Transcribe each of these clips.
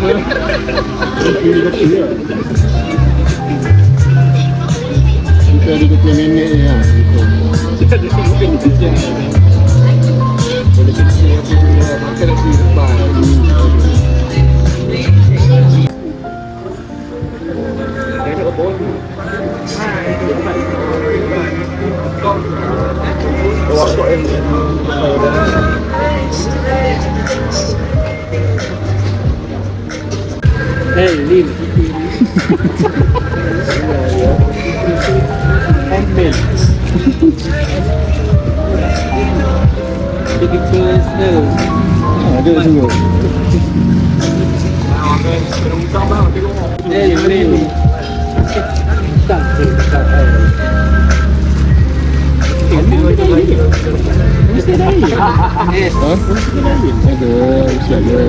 Kita ada 20 minit ni lah. Ada mungkin kerja. Boleh kerja apa punya makan nanti lepas. Hey, Lin. Handmade. Jadi personal. Ada semua. Hey, Lin. Tak. Mesti ada. Ada, mesti ada.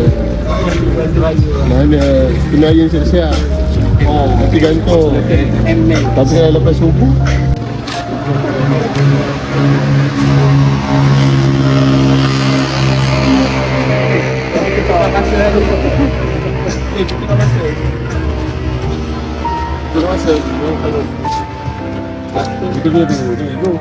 Mana kena ayun siap-siap. Nanti gantung. Tapi kalau lepas subuh Itu dia dulu.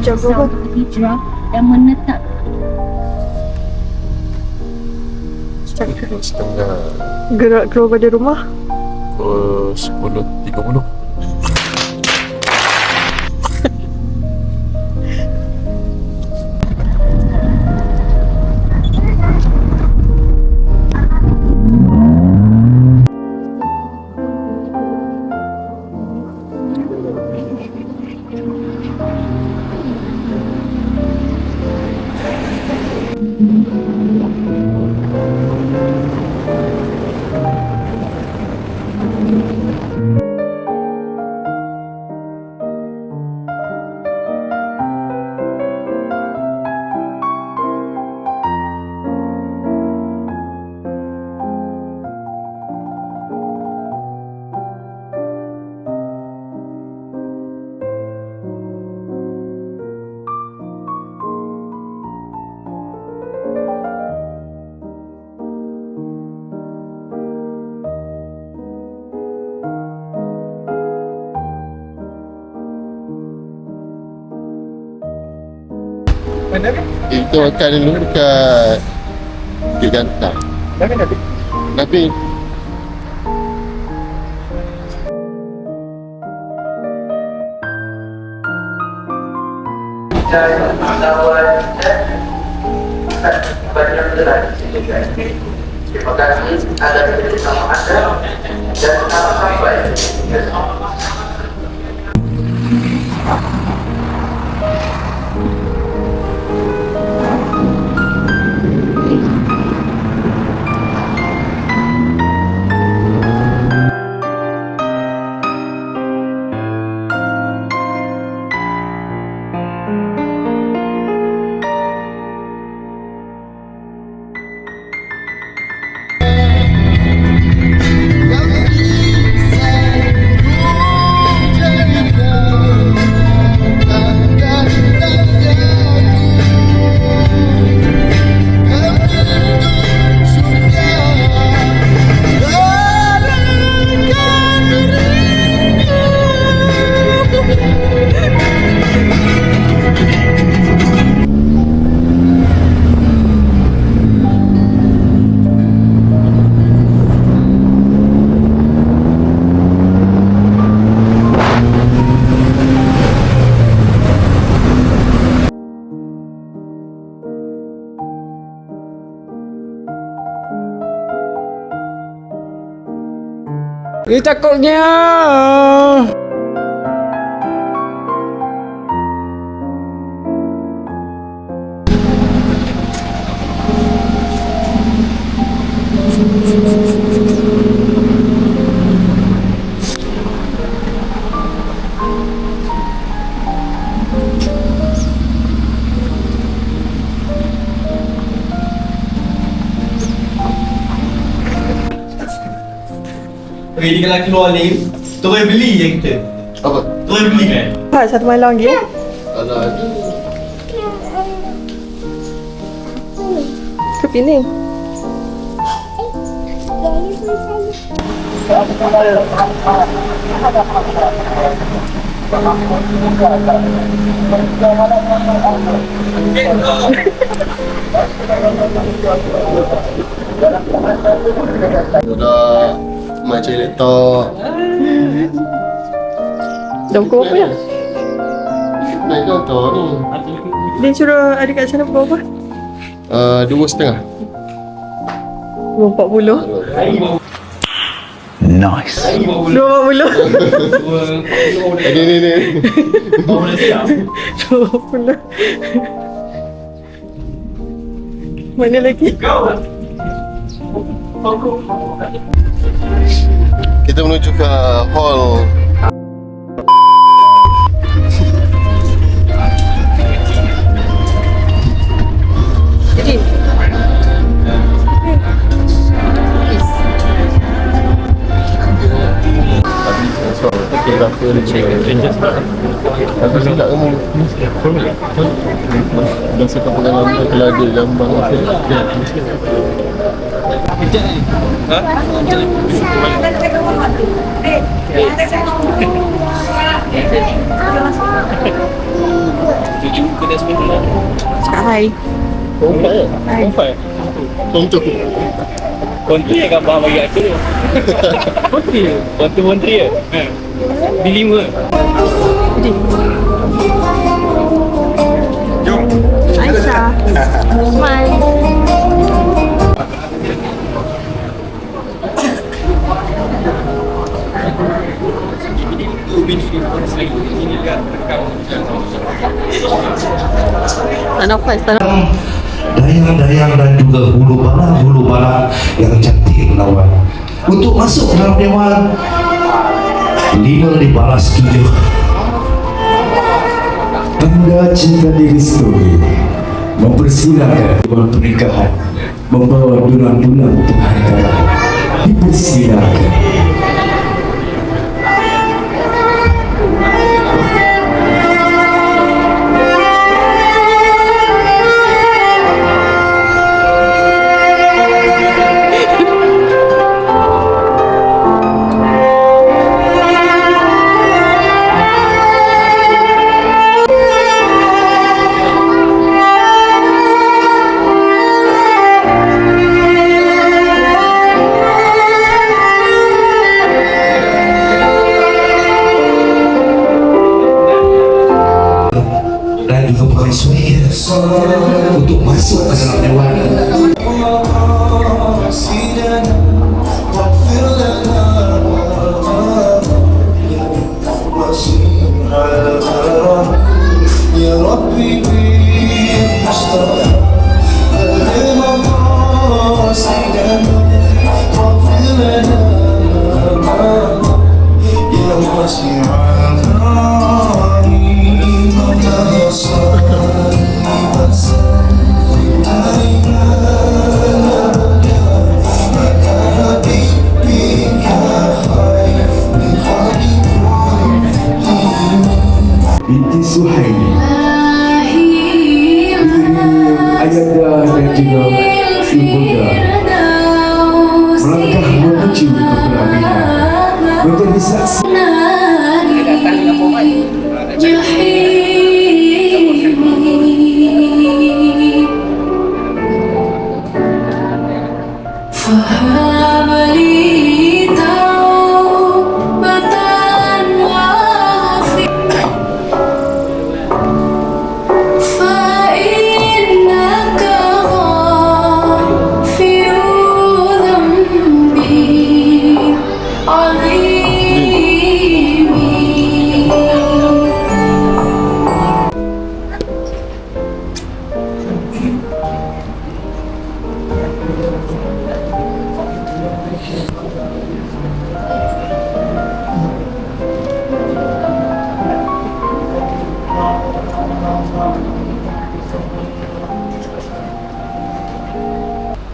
Jaga hijrah dan menetap setengah Gerak keluar dari rumah. 10.30. Mana ni? Kita makan dulu dekat Bukit Jantan. Mana ni? Nabi. Terima kasih atas kerjasama anda dan selamat sampai. Ini takutnya. Okay, ni kalau keluar ni, terus beli je kita. Apa? Terus beli kan? Ha, satu malam lagi. Alah, ada. Ke Penang. Udah macam laptop. Dah pukul berapa ya? Naik kantor ni. Dia suruh adik kat sana pukul berapa? 2.30. 2.40. Nice. 2.40. Ni. Kau boleh siap? 2.40. Mana lagi? Kita menuju ke hall. Jadi. Okay, berapa dia cakap? Aku silap kamu. Berdasarkan pengalaman kalau ada lambang Cakap hai. Confirm. Untuk Kontri yang gambar bagi aku tu. Kontri ya? Bili 5. Jadi. Jom. Aisyah. Smile. Tak nafas, tak nafas. Dayang-dayang dan juga hulu balang yang cantik menawan. Untuk masuk dalam dewan 5 dibalas 7. Tanda cinta direstui, mempersilahkan dewan pernikahan, membawa dulang-dulang Tuhan darah. Dipersilakan. Dan juga bukan suaya untuk masuk ke dalam dewan. يا ربي بالمصطفى قدم قاصدا واغفر لنا ما يا واسع الكرم يا صاحب السلام علينا Binti Suhaili, Ayanda dan juga Ibunda melangkah menuju ke pelaminan menjadi saksi.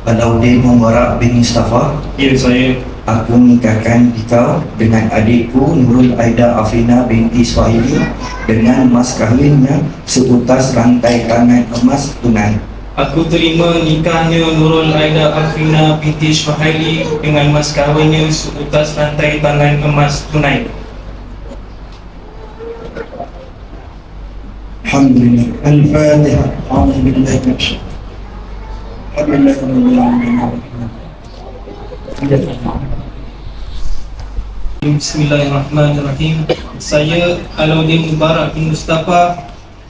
Alauddin Mubarak bin Mustafa. Ya, saya Aku nikahkan kau dengan adikku Nurul Aida Afina binti Swahili dengan mas kahwinnya seutas rantai tangan emas tunai. Aku terima nikahnya Nurul Aida Afina binti Swahili dengan mas kahwinnya seutas rantai tangan emas tunai. Alhamdulillah. Al-Fatihah. A'udzubillahi minasyaitonir Bismillahirrahmanirrahim. Saya Alauddin Mubarak bin Mustafa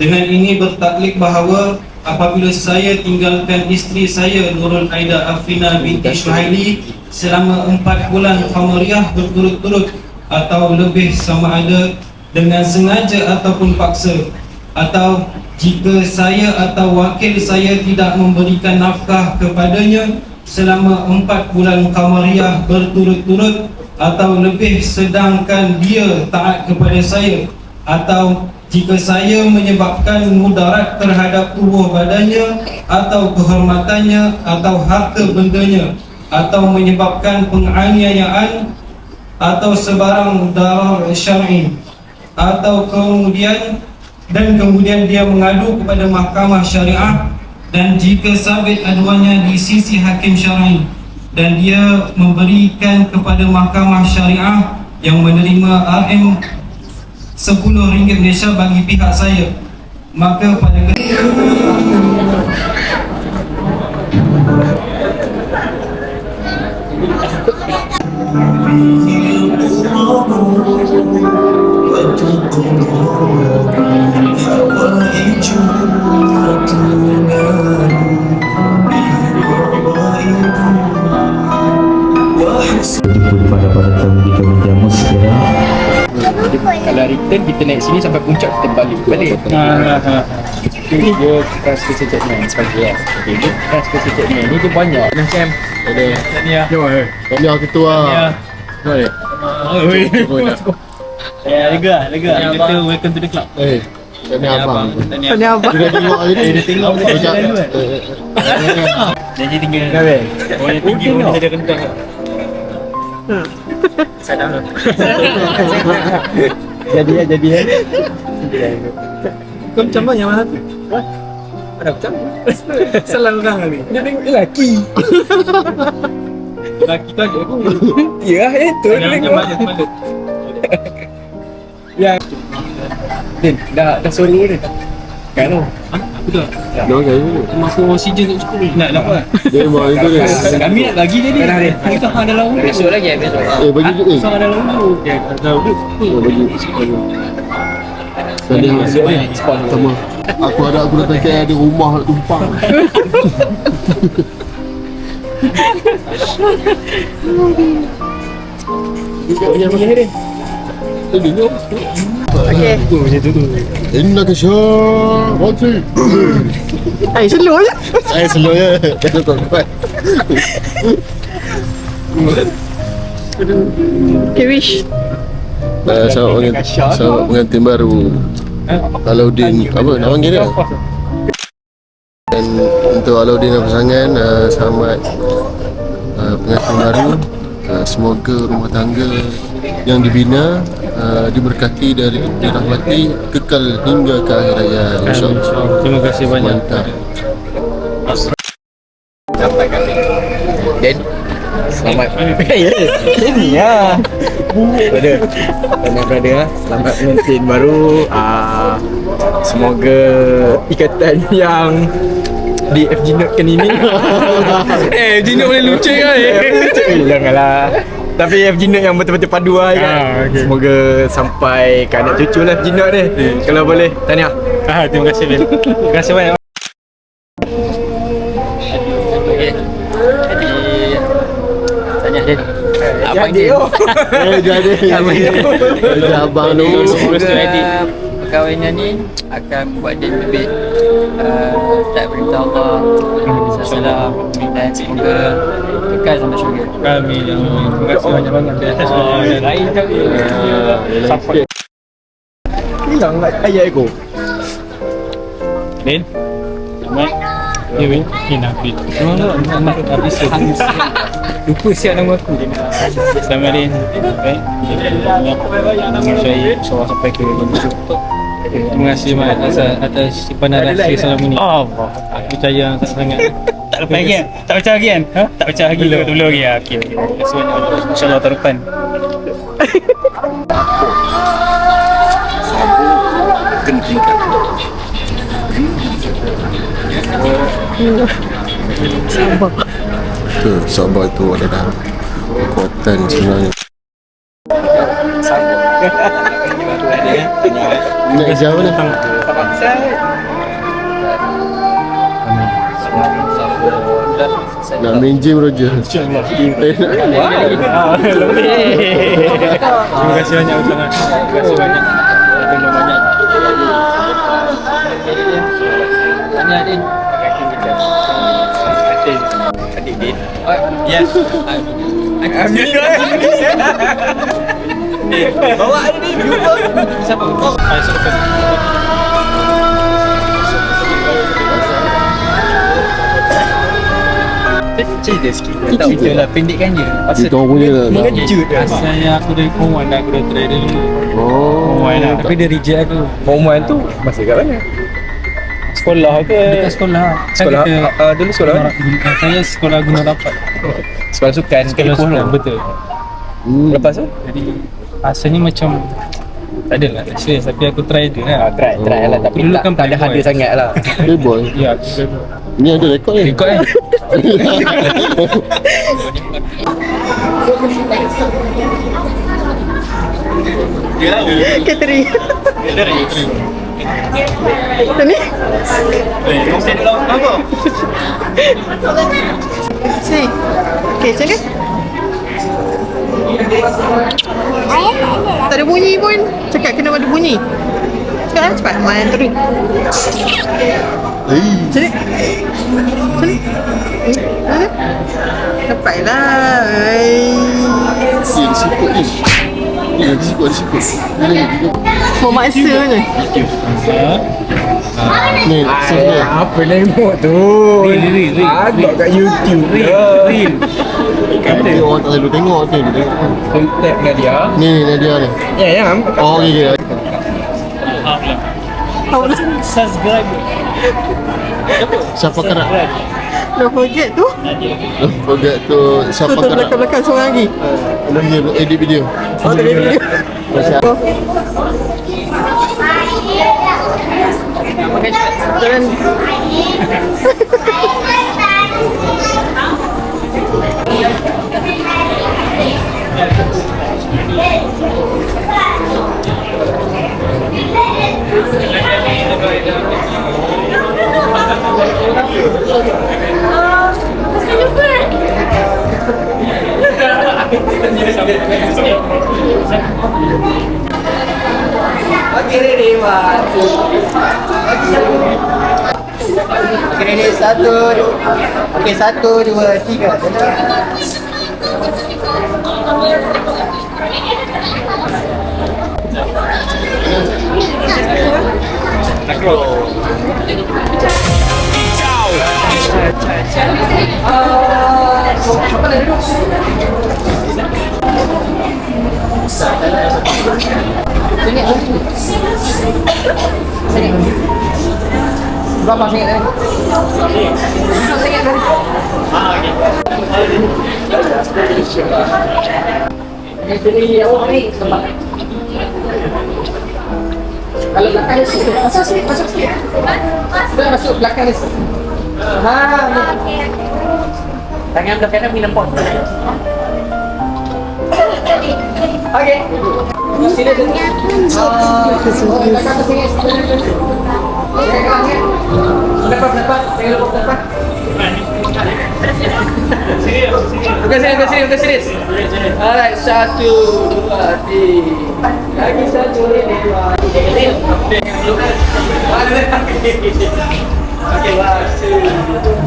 dengan ini bertaklid bahawa apabila saya tinggalkan isteri saya Nurul Aida Afina binti Syuhaili selama 4 bulan Qamariah berturut-turut atau lebih sama ada dengan sengaja ataupun paksa, atau jika saya atau wakil saya tidak memberikan nafkah kepadanya selama 4 bulan Qamariah berturut-turut atau lebih sedangkan dia taat kepada saya, atau jika saya menyebabkan mudarat terhadap tubuh badannya atau kehormatannya atau harta bendanya, atau menyebabkan penganiayaan atau sebarang darar syar'i, atau kemudian dia mengadu kepada mahkamah syariah, dan jika sabit aduannya di sisi hakim syar'i dan dia memberikan kepada mahkamah syariah yang menerima RM RM10 Malaysia bagi pihak saya, maka pada pada tahun kita menjamu segera. Kalau return kita naik sini sampai puncak kita balik. Ini dia transfer checkman sebagai okay, dia transfer checkman ni dia banyak macam ada Tahniah ketua. Baik. lega. Kita welcome to the club. Tahniah abang. Tahniah abang. Dia tengok hari ni. Dia tengok jadi tinggal orang yang tinggi pun dia rendah. Sadar. Jadi. Kau macam mana yang mana tu? Ada macam? Salah orang kali. Dia tengok lelaki. Lelaki tu ada aku. Ya, itu dia tengok. Malut. Yang Din, dah solo ni. Kan tu? Aku dah. Dah kan. Aku oksigen tak cukup. Nak apa? Dia memang itu dia. Kami nak bagi dia ni. Kita hang dalam umur. Besok lagi besok. Bagi tu Hang dalam umur. Dia dah duduk. bagi. Tadi sama. Aku ada aku datang ke ada rumah nak tumpang. Okay. Innaka syah. Wajib. Slow je. Saya slow ya. Kita tak. Okay, wish. Selamat pengantin baru. Alauddin apa nama panggil dia? Dan untuk Alauddin dan pasangan, selamat pengantin baru. Semoga rumah tangga yang dibina diberkati dari dirahmati kekal hingga ke akhir hayat, insya-Allah. Terima kasih banyak. Mantap. Dan selamat. Ini ya. Brother, selamat pengantin baru. Semoga ikatan yang di FG Note kan ini. FG Note boleh lucu kan? Janganlah. Tapi FG Note yang betul-betul padu lah kan. Okay. Semoga sampai ke anak cucu lah FG Note ni. Kalau boleh, tahniah. Terima kasih Bil. Terima kasih banyak. Tahniah Din. Abang Din. Jadi abang tu. Perkahwinan ni akan buat dia lebih tak perintah Allah SAW, dan semoga kekal sampai syurga. Amin. Terima kasih banyak-banyak atas yang lain kali. Sampai Hilang ayat aku. Din. Selamat. Ya weh, Nabil. Habis lupa siap nama aku. Samarin. Baik. Saya sampai ke Indonesia. Terima kasih Mat atas simpanan rahsia selama ni. Allah. Aku percaya sangat. Tak lepas lagi kan? Tak percaya lagi kan? Ha? Tak percaya lagi. Belum lagi. Okey. Terima kasih banyak. InsyaAllah tahun depan. Sabar tu adalah kekuatan sebenarnya. Nak jauh ni. Nak main gym Roger. InsyaAllah. Terima kasih banyak sangat. Terima kasih banyak. Terima banyak. Banyak Din. Adik Din. Ya. Amin. Bawa ada ni jumpa. Siapa? Suruh cerita sikit. Tak cerita lah, pendekkan je. Kita orang punya lah. Mengejut dah. Asalnya aku dari Form 1 dah, aku dah try dulu. Oh. Form 1 lah. Tapi dia reject aku. Form 1 tu masih kat mana? Sekolah ke? Dekat sekolah. Sekolah dulu sekolah mana? Saya sekolah Gunung Rapat. Sekolah sukan. Sekolah sukan, betul. Lepas tu? Jadi asalnya macam tak adalah tak serius, tapi aku try je lah. Try lah, tapi dulu kan tak ada harga sangat lah. Playboy. Ya, Ni ada rekod ni. rekod kan. Catering. Sini. Sini. Okay, sini. Tak ada bunyi pun. Cakap kena ada bunyi. Cakap cepat. Main terus. Sini. Sini. Sini. Dapatlah. Dia sikut ni. Dia sikut. Mau maksa je. Ni, sebenarnya. Apa nembok tu? Reel. Ada kat YouTube. Real. Tapi orang tak selalu tengok tu. Dia tengok. Kontak Nadia. Ni Nadia ni. Ya, yang. Oh, okey. Subscribe. Siapa kerak? Don't forget tu. Forget tu siapa Tu kerak? belakang-belakang seorang lagi. Lagi edit video. Oh, tadi video. Jangan. Okey, ready, Wan. Okey, ready, 1. Okey, 1, 2, 3. Berapa singgit tadi? Singgit tadi. Ini awak ni tempat. Kalau belakang ni sikit. Masuk sikit. Masuk belakang ni. Tangan belakang ni minum pot. Okey. Sini dulu. Dapat. Tengok dapat. Bukan serius. Alright, 1, 2, 3. Lagi 1 ini. Okey, 1, 2,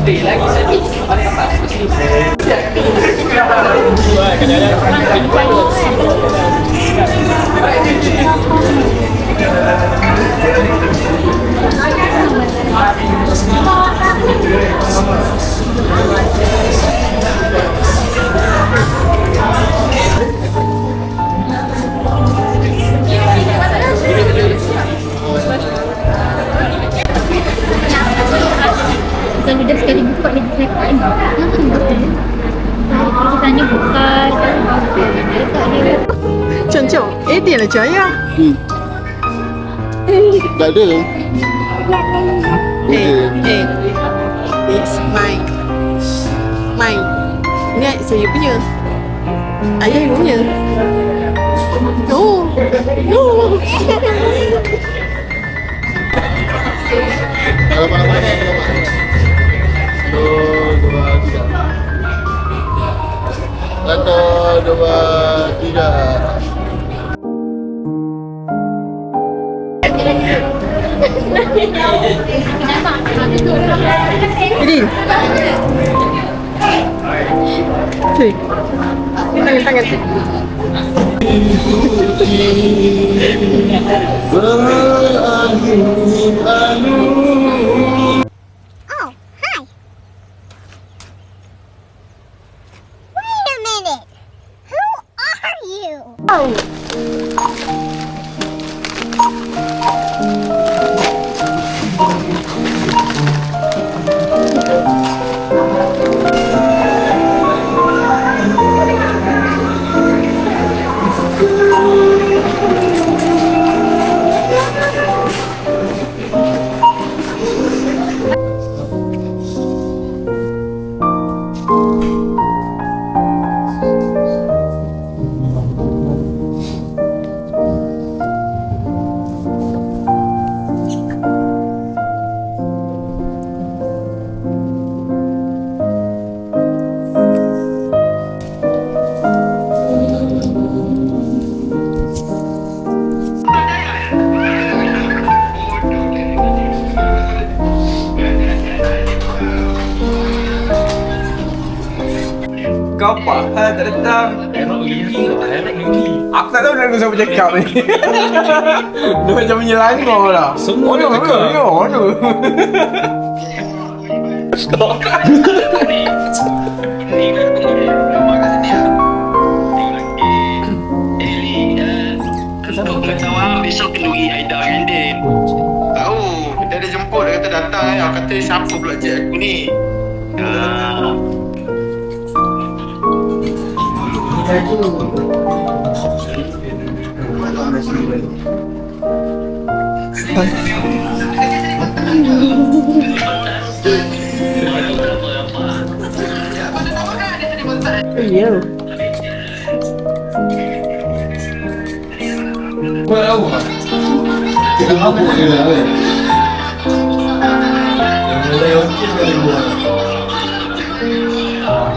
3. Lagi 1. Balik atas. Siap. Cok, dia lah Cok ya. Tak ada. It's mine. Ini saya punya. Ayah ibu punya. No. Alamak. 1, 2, 3. Jadi. Cuy. Ini tangan. Oh, hi. Wait a minute. Who are you? Oh. Kau apa hal tak datang? Aku tak tahu nak siapa cakap ni. Dia macam menyelangor lah. Semua dia cakap. Besok kenduri Aida dengan Din. Tahu, dia ada jemput, dia kata datang. Aku kata siapa pula cik aku ni. Ya.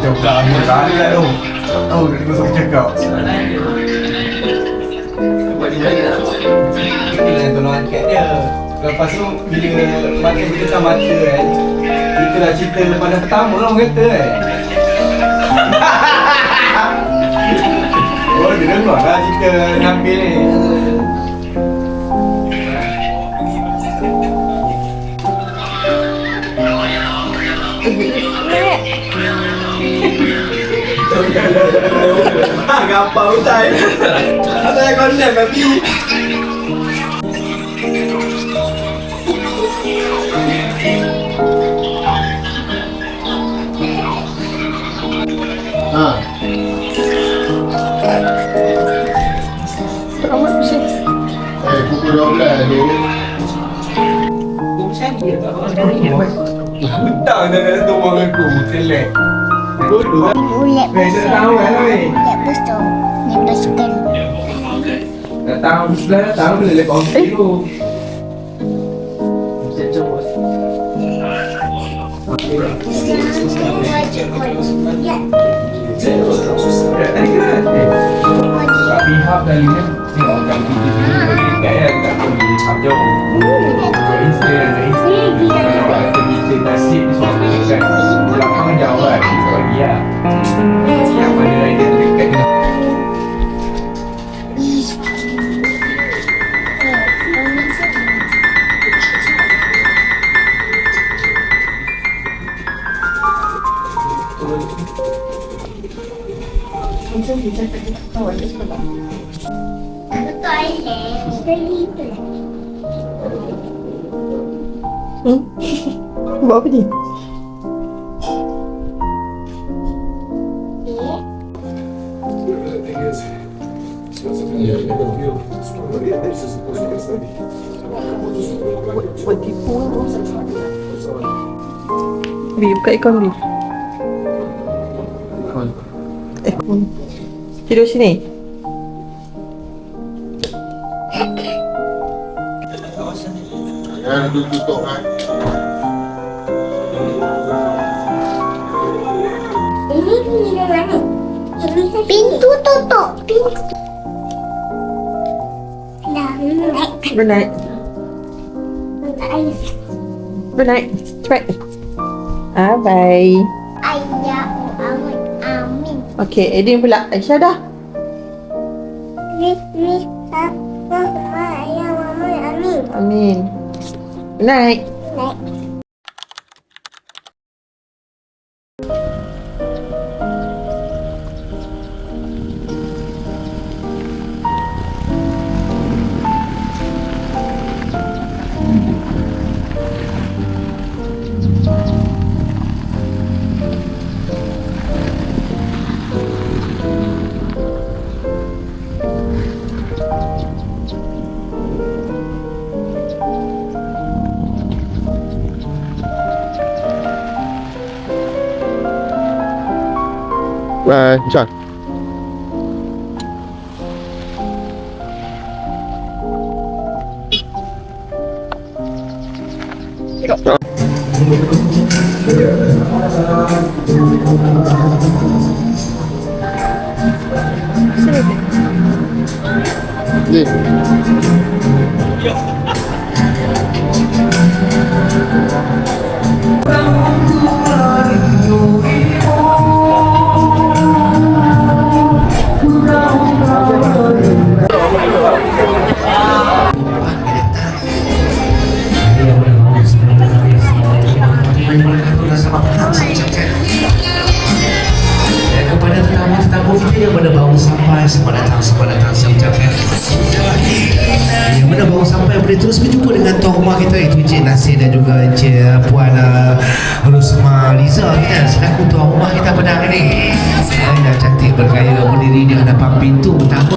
Cakap ni lari lah tu. Tahu dia tengok siapa cakap. Kita tolong angkat dia. Lepas tu bila mata kita tak mata kan, kita dah cerita pada pertama orang kata kan. Oh dia dengar lah cerita Nabil ni. Gampang hutan. Ada yang kondem tapi. Selamat bisa. Pukul 12 tu. Hutang dah tu orang aku. Selek. Bodoh. Bulat Saya tahu kan weh. Bulat besar. Ni pasukan. Datang sebelah datang boleh lepas kilo. Pihak dari ni tengok kan kita gaya tak pergi jauh. Instant kita nasib di suatu kan. Belakang jauh kan bagi ya. Yang mana lain dia dekat dengan Buat apa ni? Buat tipu lah. Bi, buka aircon Bi. Aircon. Tidur sini. Jangan tutup kan. Pintu tutup. Pintu. Dah, naik. Good night. Good night. Cepat. Bye. Ayah, amin. Amin. Okay, Edin pula. Aisyah dah. Ayah, mama, amin. Amin. Good night. Naik. Aisyah. Ni. Kepada tetamu-tetamu kita yang mana baru sampai, selamat datang, saya ucapkan. Yang mana baru sampai boleh terus berjumpa dengan tuan rumah kita, itu Encik Nasir dan juga Encik Puan Rusma Liza kita selaku tuan rumah kita pada hari ini. Yang cantik bergaya berdiri di hadapan pintu utama.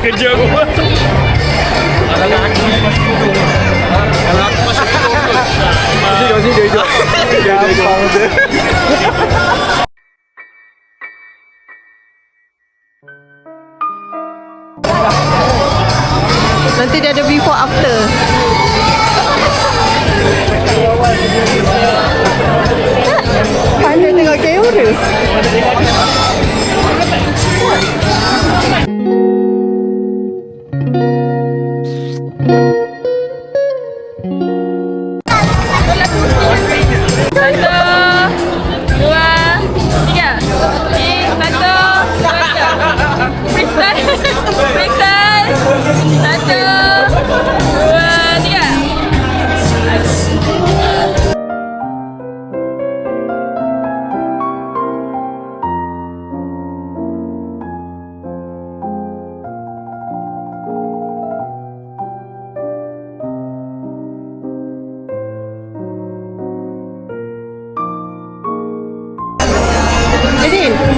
Kerja gua. Kalau aku masih duduk. Kalau aku masih duduk. Gampang je. Nanti dia ada before after. Pandai tengok kamera.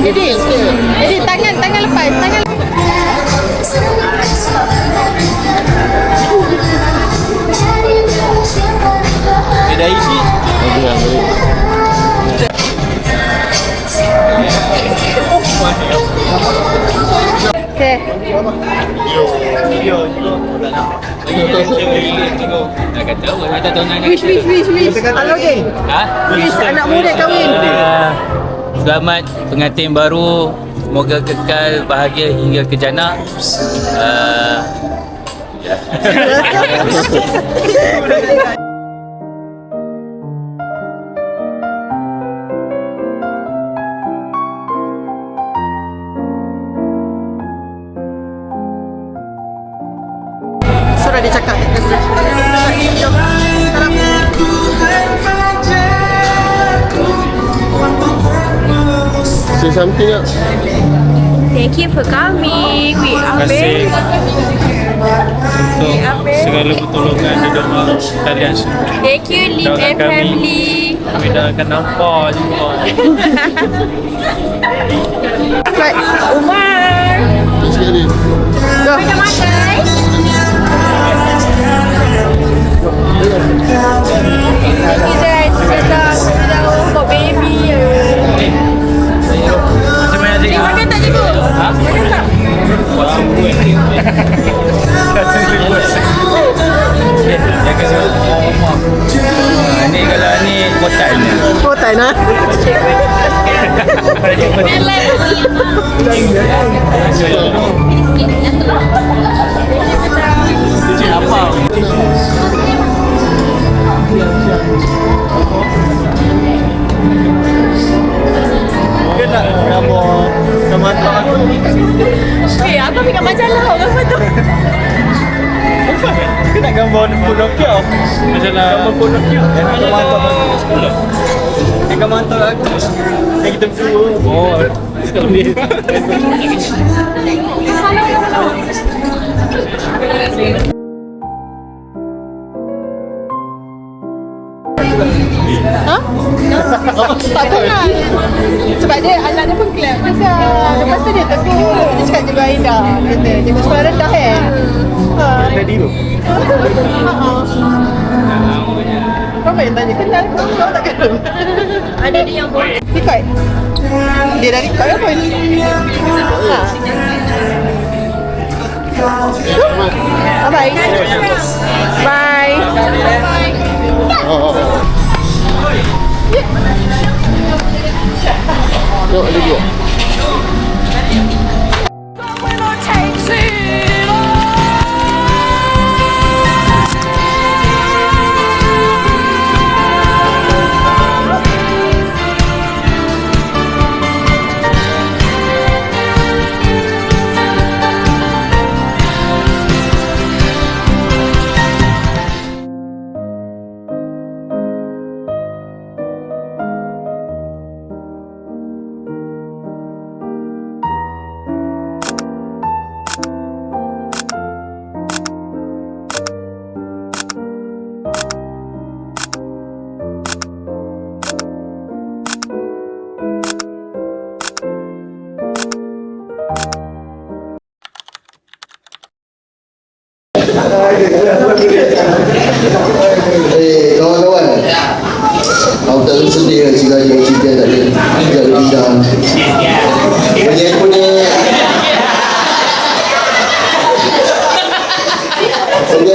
Jadi tangan lepas, tangan. Dah isi. Okay. Nak kata apa? Nak tahu nak Wish. Alauddin. Wish anak muda kahwin. Selamat pengantin baru. Semoga kekal bahagia hingga ke jannah. Surah dia cakap. Say something tak? Thank you for coming. We are kasih untuk segala pertolongan di dalam kalian semua. Thank you, Lin Doakan and kami. family. Kami dah akan nampak juga. Right. Umar. Sikit ni. Go. Kita makan. Kita untuk baby. Makan tak cikgu? Makan tak? Ni kalau ni kotan. Kotan ah. Eh, apa pegang majalah orang tu? Kita nak gambar phone Nokia. Masalah Gambar phone Nokia. Yang mantap aku. Yang kita berdua. oh, tak boleh. Ha? Tak kenal. Sebab dia anak dia pun clap pasal. Lepas tu dia tegur. Dia cakap cikgu Aida. Kata cikgu sekolah rendah Ha. Tadi tu. Kau yang tanya kenal kau tak kenal. Ada dia yang boleh. Record. Dia dah record apa ni? Ha. Bye. Bye. Tengok lagi.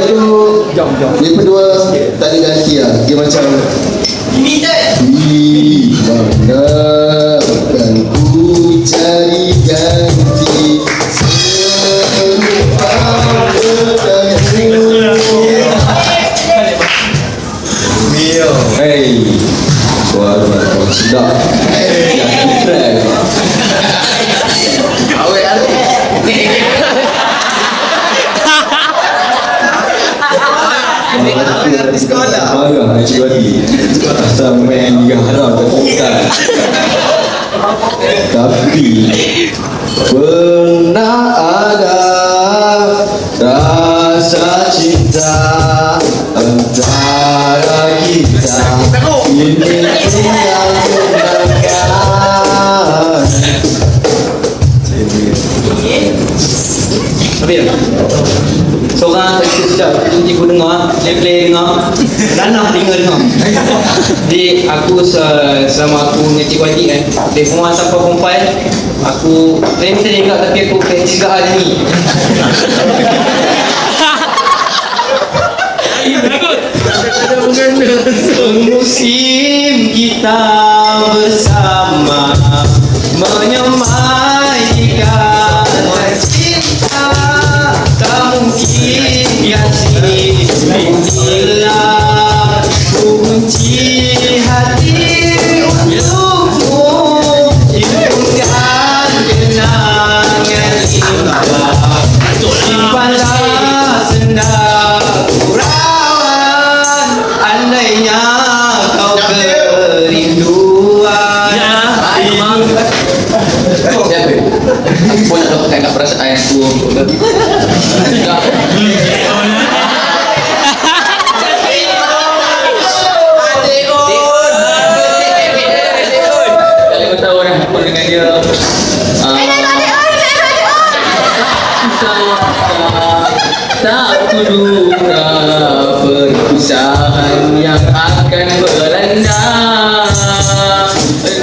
Jom. Dia berdua tak ada ganti lah. Dia macam mana akan ku cari ganti serupa Hey, suara sedap. awet lah. Di sekolah. Marah actually. Asal main Liga Haram tak bukan. Tapi pernah ada rasa cinta antara kita. Ini tinggal menangkan. Habis seorang sedap cikgu dengar, dia play dengar, nanah telinga dengar. Jadi aku selama aku dengan cikgu adik kan, dia semua sampai perempuan, aku saya mesti dengar tapi aku kena cegah hari ni. Musim kita bersama menyemaikan cinta tak mungkin kasih bila ku kunci hati untukmu hidupkan kenangan indah simpanlah senda kurawan andainya kau kerinduan Aku nak dapatkan kat perasaan aku. Kali kau tahu orang aku dengan dia tak kuduga perpisahan yang akan melanda.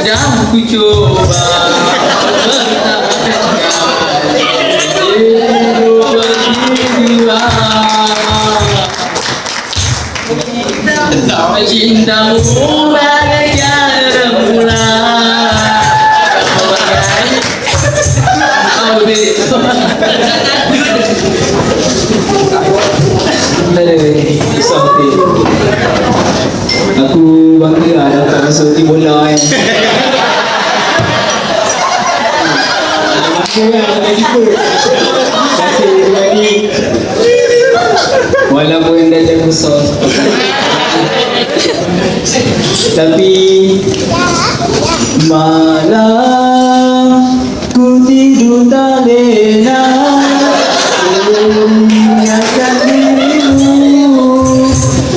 Dah ku coba cintamu bagaikan rembulan. Aku bangga lah dapat masuk tim bola kan. Walaupun dah jauh besar, tapi malam ku tidur tak lena, mengingatkan dirimu,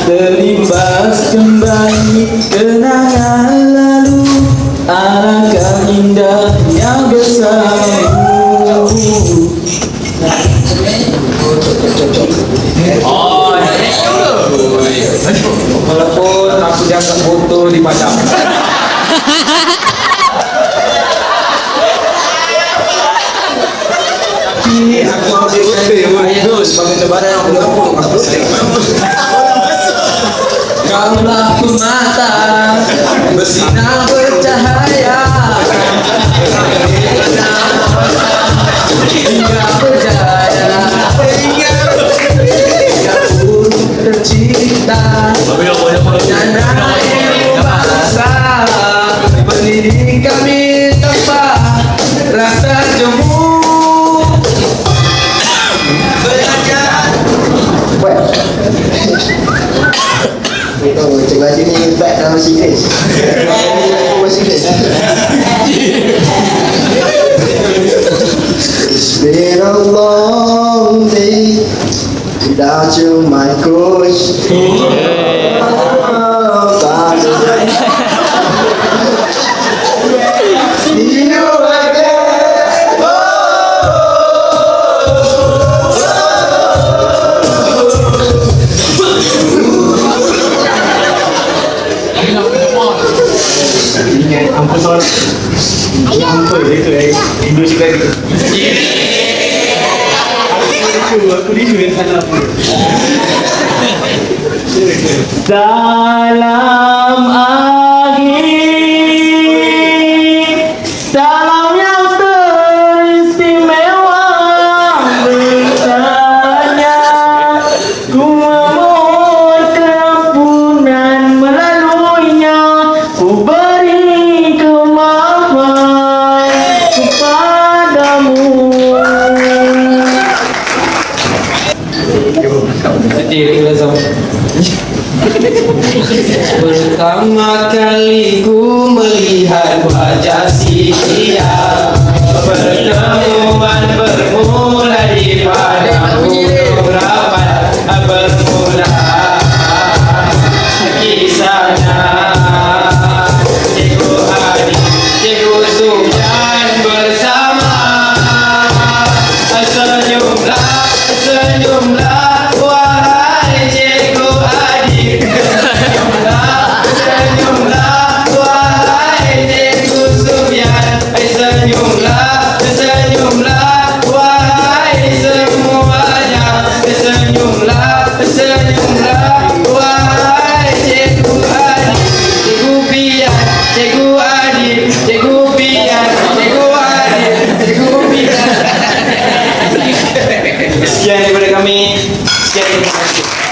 terlibat kembali kenangan lalu, alangkah indahnya bersamamu. Walaupun aku jangan foto di padang. Tapi aku ambilkan ayat sebagai cabaran yang aku kaulah pemata bersinar bercahaya hingga berjaya hingga pun tercipta dan bahasa mendidik kami tanpa rasa jemu belajar. Itu cikgu Haji ni back dalam bahasa Inggeris. Bahasa Inggeris. It's been a long day without you, my coach. See you again. Ingat ampun soal ampun itu Indo juga gitu. Aku rindu yang salah. Salam Agi, salam yang teristimewa bertanya. Ku memohon keampunan melaluinya, ku beri kemaafan kepadamu. Pertama kali ku melihat wajah si dia, pertemuan bermula di padang gunung rapat, bermula kisahnya. Cikgu Adi, Cikgu Sufyan bersama, senyumlah, senyumlah wahai Cikgu Adi. Senyumlah wahai Cikgu Sufyan, senyumlah, senyumlah wahai semuanya, senyumlah, senyumlah wahai Cikgu Adi, Cikgu Pian, Cikgu Adi, Cikgu Pian, Cikgu Adi, Cikgu Pian. Sekian daripada kami. Sekian, terima kasih.